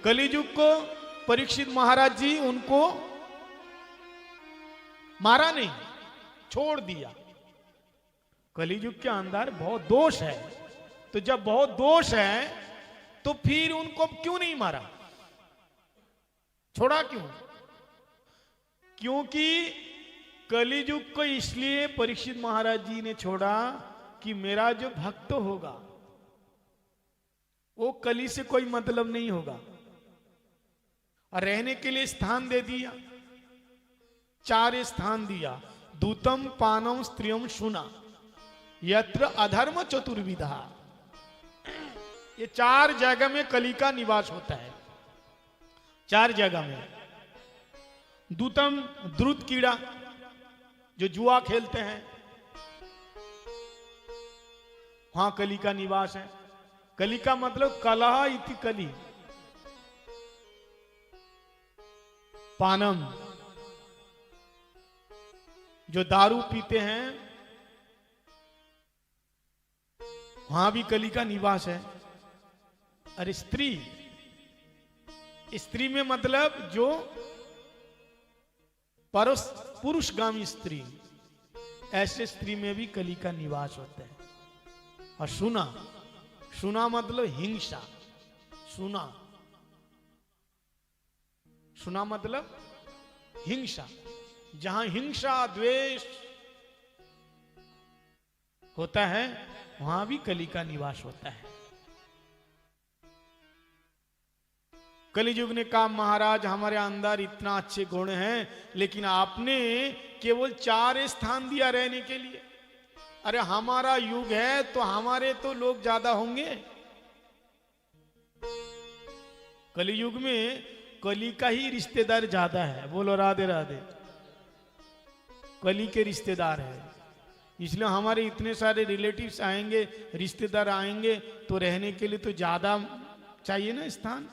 कलियुग को परीक्षित महाराज जी उनको मारा नहीं, छोड़ दिया। कलियुग के अंदर बहुत दोष है, तो जब बहुत दोष है तो फिर उनको क्यों नहीं मारा, छोड़ा क्यों? क्योंकि कलियुग को इसलिए परीक्षित महाराज जी ने छोड़ा कि मेरा जो भक्त होगा वो कली से कोई मतलब नहीं होगा, और रहने के लिए स्थान दे दिया, 4 स्थान दिया। दूतम पानम स्त्रियम शुना यत्र अधर्म चतुर्विधा। ये 4 जगह में कली का निवास होता है, 4 जगह में। दूतम द्रुत कीड़ा जो जुआ खेलते हैं, वहां कली का निवास है। कली का मतलब कलह इति कली। पानम जो दारू पीते हैं, वहां भी कली का निवास है। अरे स्त्री, स्त्री में मतलब जो पुरुषगामी स्त्री, ऐसे स्त्री में भी कली का निवास होता है। और सुना, सुना मतलब हिंसा। सुना, सुना मतलब हिंसा। जहां हिंसा द्वेष होता है वहां भी कली का निवास होता है। कलियुग ने कहा महाराज हमारे अंदर इतना अच्छे गुण हैं, लेकिन आपने केवल 4 स्थान दिया रहने के लिए। अरे हमारा युग है तो हमारे तो लोग ज्यादा होंगे। कलियुग में कली का ही रिश्तेदार ज्यादा है। बोलो राधे राधे। कली के रिश्तेदार है, इसलिए हमारे इतने सारे रिलेटिव्स आएंगे, रिश्तेदार आएंगे, तो रहने के लिए तो ज्यादा चाहिए ना स्थान,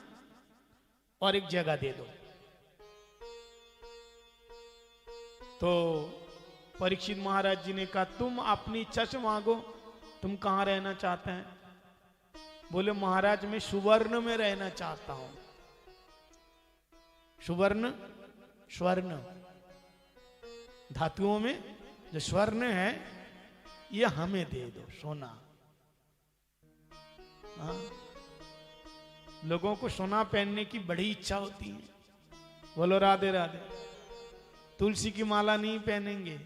और एक जगह दे दो। तो परीक्षित महाराज जी ने कहा तुम अपनी इच्छा से मांगो, तुम कहां रहना चाहते हैं? बोले महाराज मैं सुवर्ण में रहना चाहता हूं। सुवर्ण, स्वर्ण, धातुओं में जो स्वर्ण है ये हमें दे दो, सोना। हाँ? लोगों को सोना पहनने की बड़ी इच्छा होती है। बोलो राधे राधे। तुलसी की माला नहीं पहनेंगे,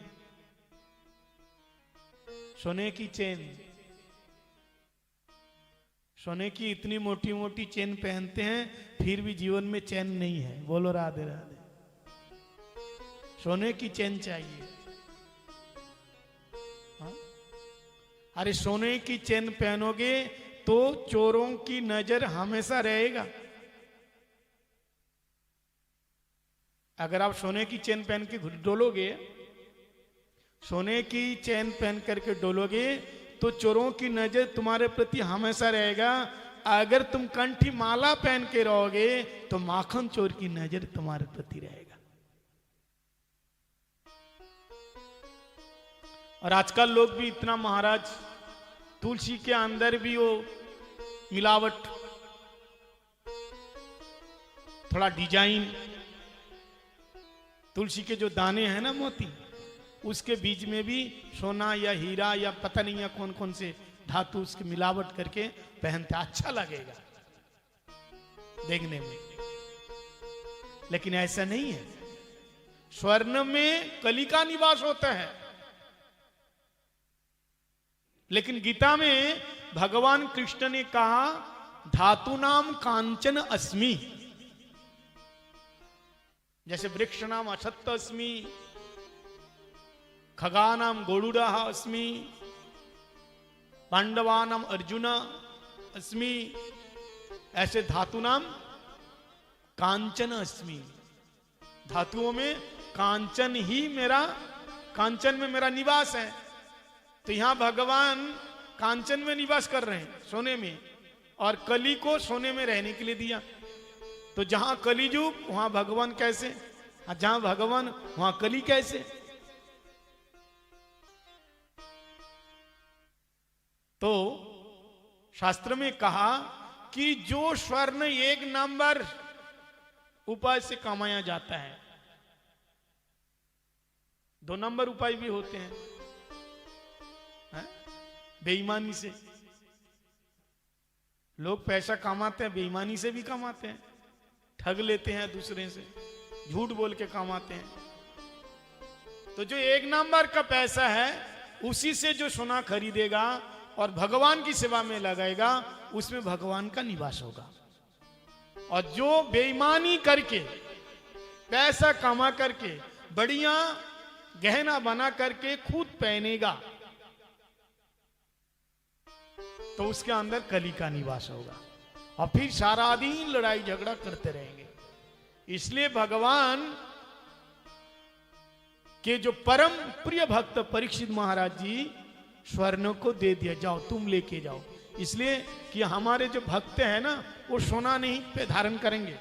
सोने की चेन, सोने की इतनी मोटी मोटी चेन पहनते हैं, फिर भी जीवन में चैन नहीं है। बोलो राधे राधे। सोने की चेन चाहिए। हाँ? अरे सोने की चेन पहनोगे तो चोरों की नजर हमेशा रहेगा। अगर आप सोने की चेन पहन के डोलोगे, सोने की चेन पहन करके डोलोगे, तो चोरों की नजर तुम्हारे प्रति हमेशा रहेगा। अगर तुम कंठी माला पहन के रहोगे तो माखन चोर की नजर तुम्हारे प्रति रहेगा। और आजकल लोग भी इतना महाराज, तुलसी के अंदर भी वो मिलावट, थोड़ा डिजाइन, तुलसी के जो दाने हैं ना मोती, उसके बीच में भी सोना या हीरा या पता नहीं या कौन कौन से धातु उसकी मिलावट करके पहनते, अच्छा लगेगा देखने में। लेकिन ऐसा नहीं है। स्वर्ण में कली का निवास होता है। लेकिन गीता में भगवान कृष्ण ने कहा धातु नाम कांचन अस्मि। जैसे वृक्ष नाम अक्षत अस्मि, खगानाम गोड़ुड़ा अस्मि, पांडवानाम अर्जुन अस्मि, ऐसे धातु नाम कांचन अस्मि। धातुओं में कांचन ही मेरा, कांचन में मेरा निवास है। तो यहां भगवान कांचन में निवास कर रहे हैं, सोने में, और कली को सोने में रहने के लिए दिया। तो जहां कलियुग वहां भगवान कैसे, और जहां भगवान वहां कली कैसे? तो शास्त्र में कहा कि जो स्वर्ण 1 नंबर उपाय से कमाया जाता है, 2 नंबर उपाय भी होते हैं, बेईमानी से लोग पैसा कमाते हैं, बेईमानी से भी कमाते हैं, ठग लेते हैं दूसरे से, झूठ बोल के कमाते हैं। तो जो 1 नंबर का पैसा है उसी से जो सोना खरीदेगा और भगवान की सेवा में लगाएगा, उसमें भगवान का निवास होगा। और जो बेईमानी करके पैसा कमा करके बढ़िया गहना बना करके खुद पहनेगा, तो उसके अंदर कली का निवास होगा और फिर सारा दिन लड़ाई झगड़ा करते रहेंगे। इसलिए भगवान के जो परम प्रिय भक्त परीक्षित महाराज जी स्वर्ण को दे दिया, जाओ तुम लेके जाओ। इसलिए कि हमारे जो भक्त हैं ना, वो सोना नहीं पे धारण करेंगे।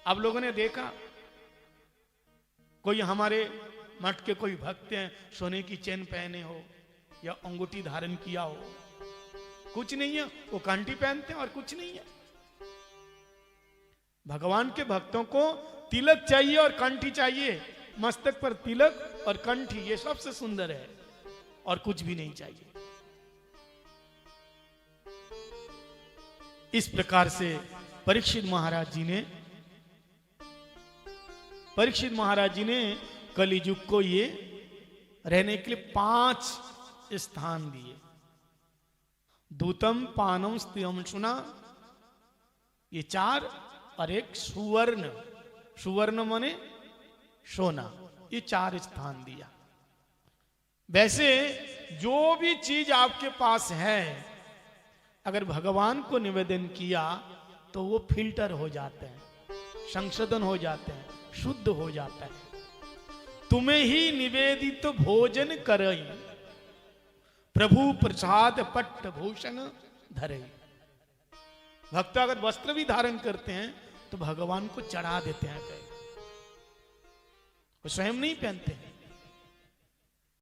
आप लोगों ने देखा कोई हमारे मठ के कोई भक्त हैं सोने की चेन पहने हो या अंगूठी धारण किया हो, कुछ नहीं है, वो कंठी पहनते हैं और कुछ नहीं है। भगवान के भक्तों को तिलक चाहिए और कंठी चाहिए, मस्तक पर तिलक और कंठी, ये सबसे सुंदर है, और कुछ भी नहीं चाहिए। इस प्रकार से परीक्षित महाराज जी ने कलियुग को ये रहने के लिए 5 स्थान दिए। दूतम पानम स्त्रियम सुना, ये 4, और एक सुवर्ण, सुवर्ण माने सोना, ये 4 स्थान दिया। वैसे जो भी चीज आपके पास है, अगर भगवान को निवेदन किया तो वो फिल्टर हो जाते हैं, संशोधन हो जाते हैं, शुद्ध हो जाता है। तुम्हें ही निवेदित तो भोजन करई, प्रभु प्रसाद पट्ट भूषण धरई। भक्त अगर वस्त्र भी धारण करते हैं तो भगवान को चढ़ा देते हैं, वो स्वयं नहीं पहनते हैं।